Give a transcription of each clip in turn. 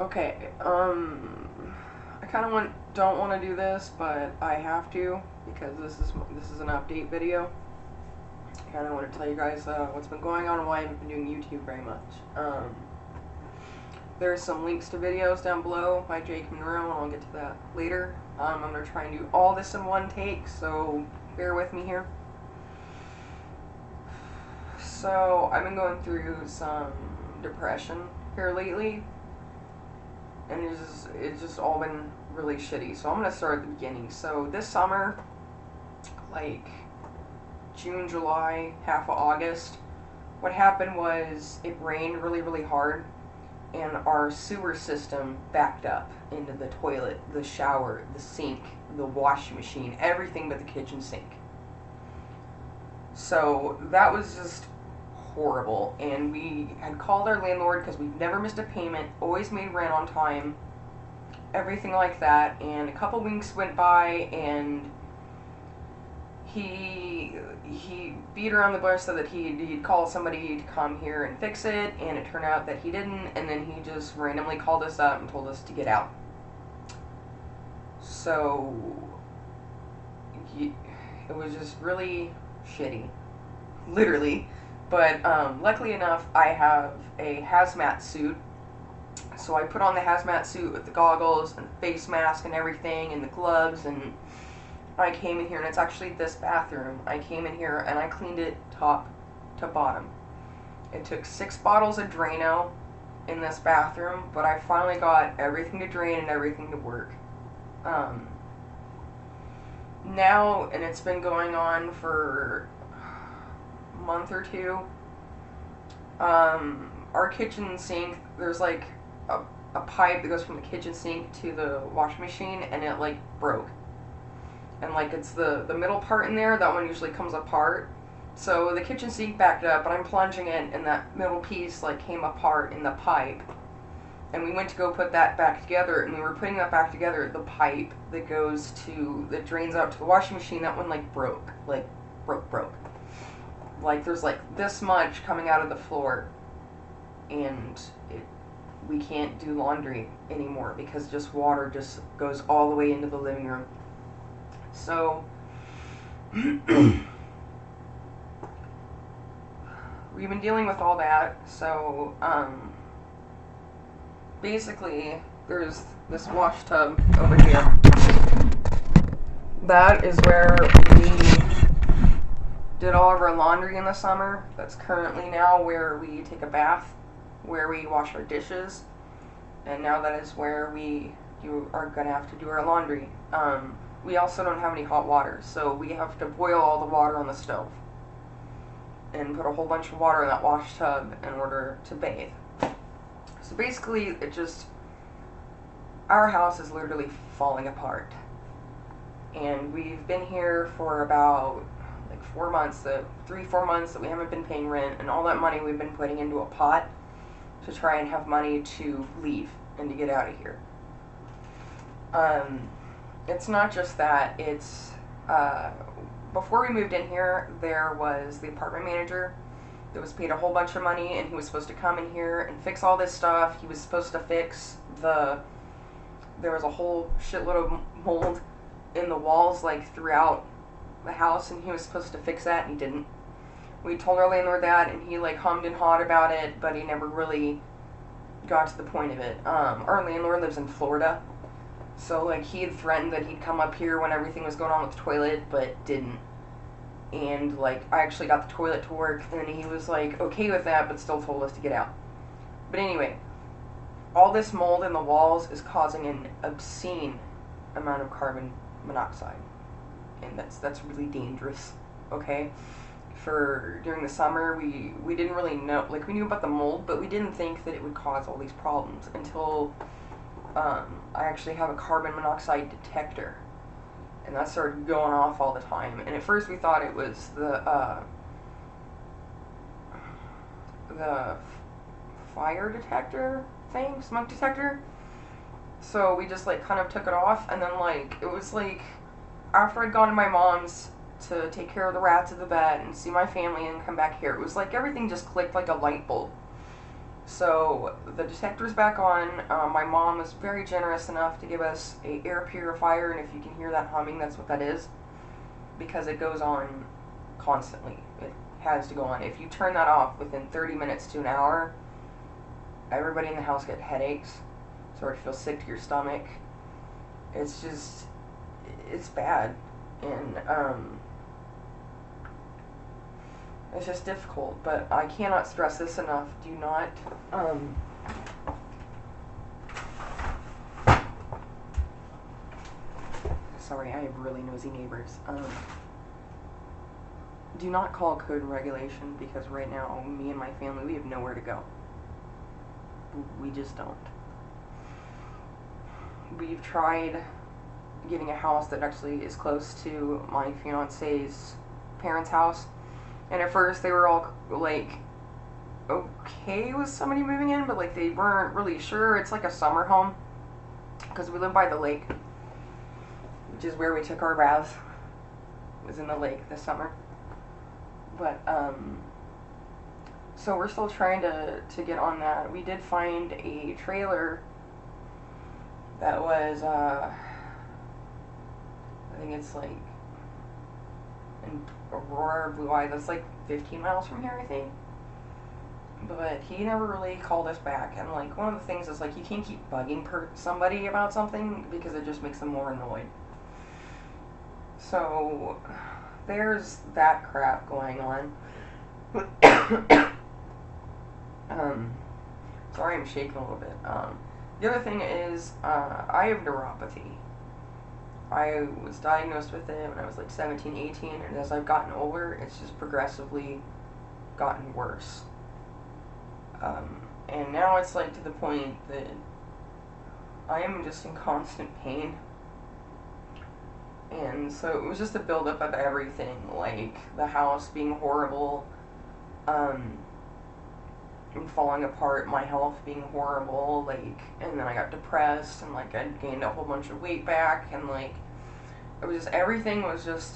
Okay, I kind of don't want to do this, but I have to because this is an update video. I kind of want to tell you guys what's been going on and why I haven't been doing YouTube very much. There's some links to videos down below by Jake Monroe, and I'll get to that later. I'm going to try and do all this in one take, so bear with me here. So, I've been going through some depression here lately, and it's just all been really shitty. So I'm going to start at the beginning. So this summer, like June, July, half of August, what happened was it rained really, really hard, and our sewer system backed up into the toilet, the shower, the sink, the washing machine, everything but the kitchen sink. So that was just horrible, and we had called our landlord because we've never missed a payment, always made rent on time, everything like that. And a couple weeks went by, and he beat around the bush, so that he'd call somebody to come here and fix it, and it turned out that he didn't, and then he just randomly called us up and told us to get out. So it was just really shitty, literally. But luckily enough, I have a hazmat suit, so I put on the hazmat suit with the goggles and the face mask and everything and the gloves, and I came in here, and it's actually this bathroom. I came in here and I cleaned it top to bottom. It took 6 bottles of Drano in this bathroom, but I finally got everything to drain and everything to work. Now, and it's been going on for a month or two, our kitchen sink, there's like a pipe that goes from the kitchen sink to the washing machine, and it like broke. And like it's the middle part in there, that one usually comes apart. So the kitchen sink backed up, but I'm plunging it, and that middle piece like came apart in the pipe. And we went to go put that back together, and we were putting that back together, the pipe that drains out to the washing machine, that one like broke. Like there's like this much coming out of the floor, and we can't do laundry anymore because just water just goes all the way into the living room. So we've been dealing with all that. So basically there's this wash tub over here. That is where we did all of our laundry in the summer. That's currently now where we take a bath, where we wash our dishes, and now that is where we are going to have to do our laundry. We also don't have any hot water, so we have to boil all the water on the stove and put a whole bunch of water in that wash tub in order to bathe. So basically, our house is literally falling apart. And we've been here for about 4 months, 3-4 months that we haven't been paying rent, and all that money we've been putting into a pot to try and have money to leave and to get out of here. It's not just that, it's, before we moved in here, there was the apartment manager that was paid a whole bunch of money, and he was supposed to come in here and fix all this stuff. He was supposed to fix there was a whole shitload of mold in the walls, like, throughout the house, and he was supposed to fix that, and he didn't. We told our landlord that, and he, like, hummed and hawed about it, but he never really got to the point of it. Our landlord lives in Florida, so, like, he had threatened that he'd come up here when everything was going on with the toilet, but didn't. And, like, I actually got the toilet to work, and he was, like, okay with that, but still told us to get out. But anyway, all this mold in the walls is causing an obscene amount of carbon monoxide. And that's really dangerous, okay? During the summer, we didn't really know, like, we knew about the mold, but we didn't think that it would cause all these problems until I actually have a carbon monoxide detector, and that started going off all the time. And at first we thought it was the fire detector thing, smoke detector. So we just like kind of took it off, and then like it was like after I'd gone to my mom's to take care of the rats at the bed and see my family and come back here, it was like everything just clicked like a light bulb. So the detector's back on. My mom was very generous enough to give us a air purifier, and if you can hear that humming, that's what that is, because it goes on constantly. It has to go on. If you turn that off within 30 minutes to an hour, everybody in the house get headaches, sort of feel sick to your stomach. It's just, it's bad, and it's just difficult. But I cannot stress this enough. Do not sorry, I have really nosy neighbors. Do not call code and regulation, because right now, me and my family, we have nowhere to go. We just don't. We've tried getting a house that actually is close to my fiance's parents' house, and at first they were all like okay with somebody moving in, but like they weren't really sure. It's like a summer home, because we live by the lake, which is where we took our baths. It was in the lake this summer. But so we're still trying to get on that. We did find a trailer that was I think it's like in Aurora, Blue Eye. That's like 15 miles from here, I think. But he never really called us back. And like one of the things is like you can't keep bugging somebody about something, because it just makes them more annoyed. So there's that crap going on. Sorry, I'm shaking a little bit. The other thing is, I have neuropathy. I was diagnosed with it when I was like 17, 18, and as I've gotten older, it's just progressively gotten worse. And now it's like to the point that I am just in constant pain. And so it was just a buildup of everything, like the house being horrible, and falling apart, my health being horrible, like, and then I got depressed, and like I gained a whole bunch of weight back, and like it was just, everything was just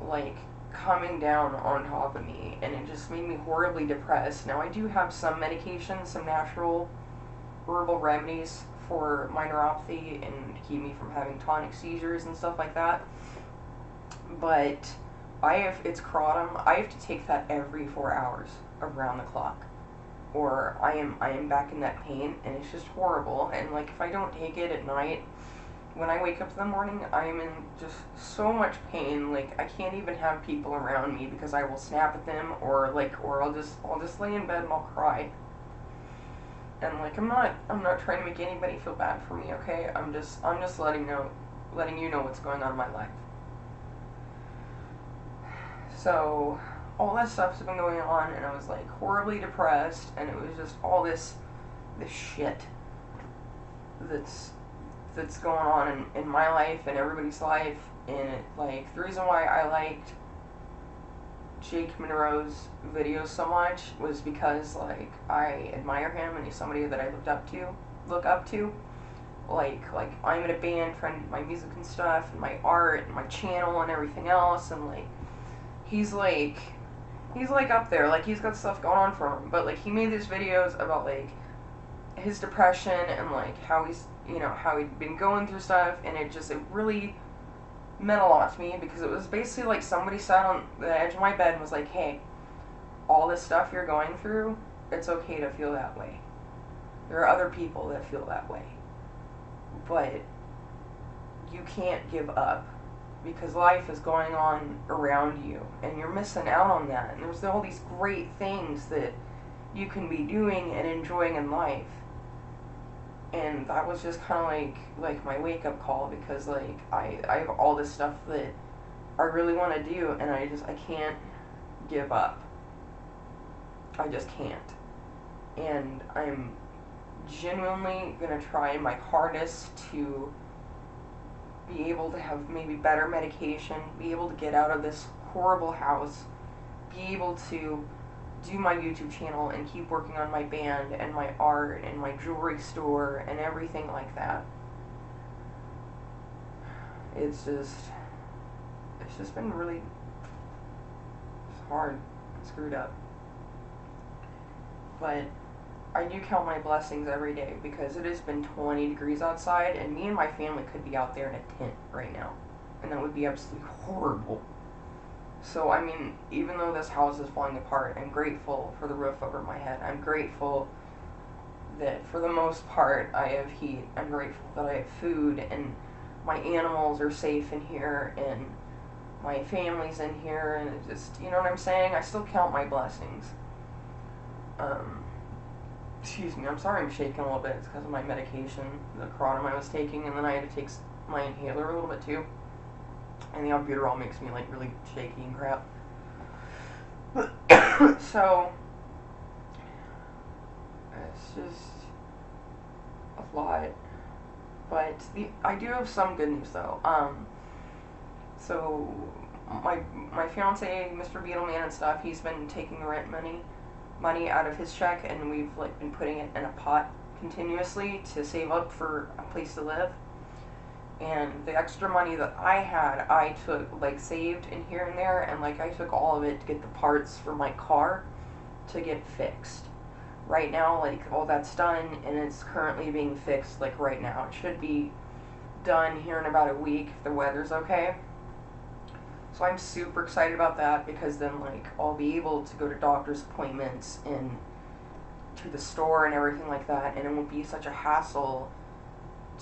like coming down on top of me, and it just made me horribly depressed. Now I do have some medication, some natural herbal remedies for my neuropathy and to keep me from having tonic seizures and stuff like that. But it's Kratom. I have to take that every 4 hours around the clock, or I am back in that pain, and it's just horrible. And like if I don't take it at night, when I wake up in the morning, I am in just so much pain. Like I can't even have people around me, because I will snap at them, or I'll just lay in bed and I'll cry. And like I'm not trying to make anybody feel bad for me, okay? I'm just letting you know what's going on in my life. So all that stuff's been going on, and I was like horribly depressed, and it was just all this shit that's going on in my life and everybody's life. And like the reason why I liked Jake Monroe's videos so much was because like I admire him, and he's somebody that I look up to. Like I'm in a band, trying to do my music and stuff, and my art and my channel and everything else, and like he's like up there, like he's got stuff going on for him. But like he made these videos about like his depression, and like how he'd been going through stuff, and it really meant a lot to me, because it was basically like somebody sat on the edge of my bed and was like, hey, all this stuff you're going through, it's okay to feel that way. There are other people that feel that way. But you can't give up, because life is going on around you, and you're missing out on that. And there's all these great things that you can be doing and enjoying in life. And that was just kind of like my wake-up call, because like I have all this stuff that I really want to do, and I can't give up. I just can't. And I'm genuinely going to try my hardest to be able to have maybe better medication, be able to get out of this horrible house, be able to do my YouTube channel and keep working on my band and my art and my jewelry store and everything like that. It's just been really hard, screwed up. But I do count my blessings every day because it has been 20 degrees outside, and me and my family could be out there in a tent right now, and that would be absolutely horrible. So, I mean, even though this house is falling apart, I'm grateful for the roof over my head. I'm grateful that for the most part I have heat. I'm grateful that I have food, and my animals are safe in here, and my family's in here, and it just, you know what I'm saying? I still count my blessings. Excuse me, I'm sorry I'm shaking a little bit. It's because of my medication, the Cronum I was taking, and then I had to take my inhaler a little bit too. And the albuterol makes me like really shaky and crap. So, it's just a lot. But I do have some good news though. So my fiance, Mr. Beetleman and stuff, he's been taking the rent money out of his check, and we've like been putting it in a pot continuously to save up for a place to live. And the extra money that I had, I took like saved in here and there, and like I took all of it to get the parts for my car to get fixed. Right now, like all that's done, and it's currently being fixed like right now. It should be done here in about a week if the weather's okay. So I'm super excited about that, because then like I'll be able to go to doctor's appointments and to the store and everything like that, and it won't be such a hassle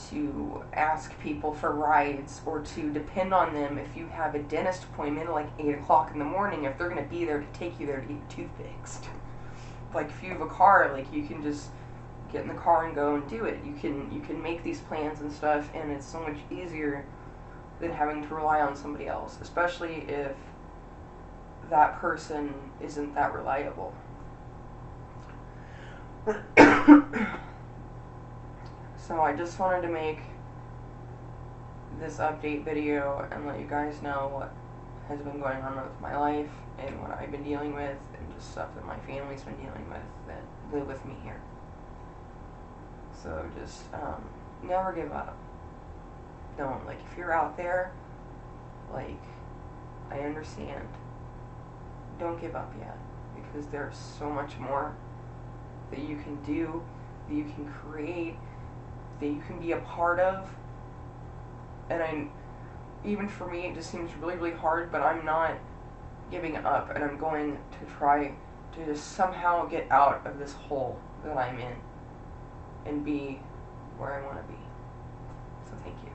to ask people for rides or to depend on them if you have a dentist appointment at like 8 o'clock in the morning, if they're going to be there to take you there to get your tooth fixed. Like if you have a car, like you can just get in the car and go and do it. You can make these plans and stuff, and it's so much easier than having to rely on somebody else, especially if that person isn't that reliable. So I just wanted to make this update video and let you guys know what has been going on with my life and what I've been dealing with, and just stuff that my family's been dealing with that live with me here. So just never give up. Don't, like, if you're out there, like, I understand. Don't give up yet, because there's so much more that you can do, that you can create, that you can be a part of. And even for me, it just seems really, really hard, but I'm not giving up, and I'm going to try to just somehow get out of this hole that I'm in and be where I want to be. So thank you.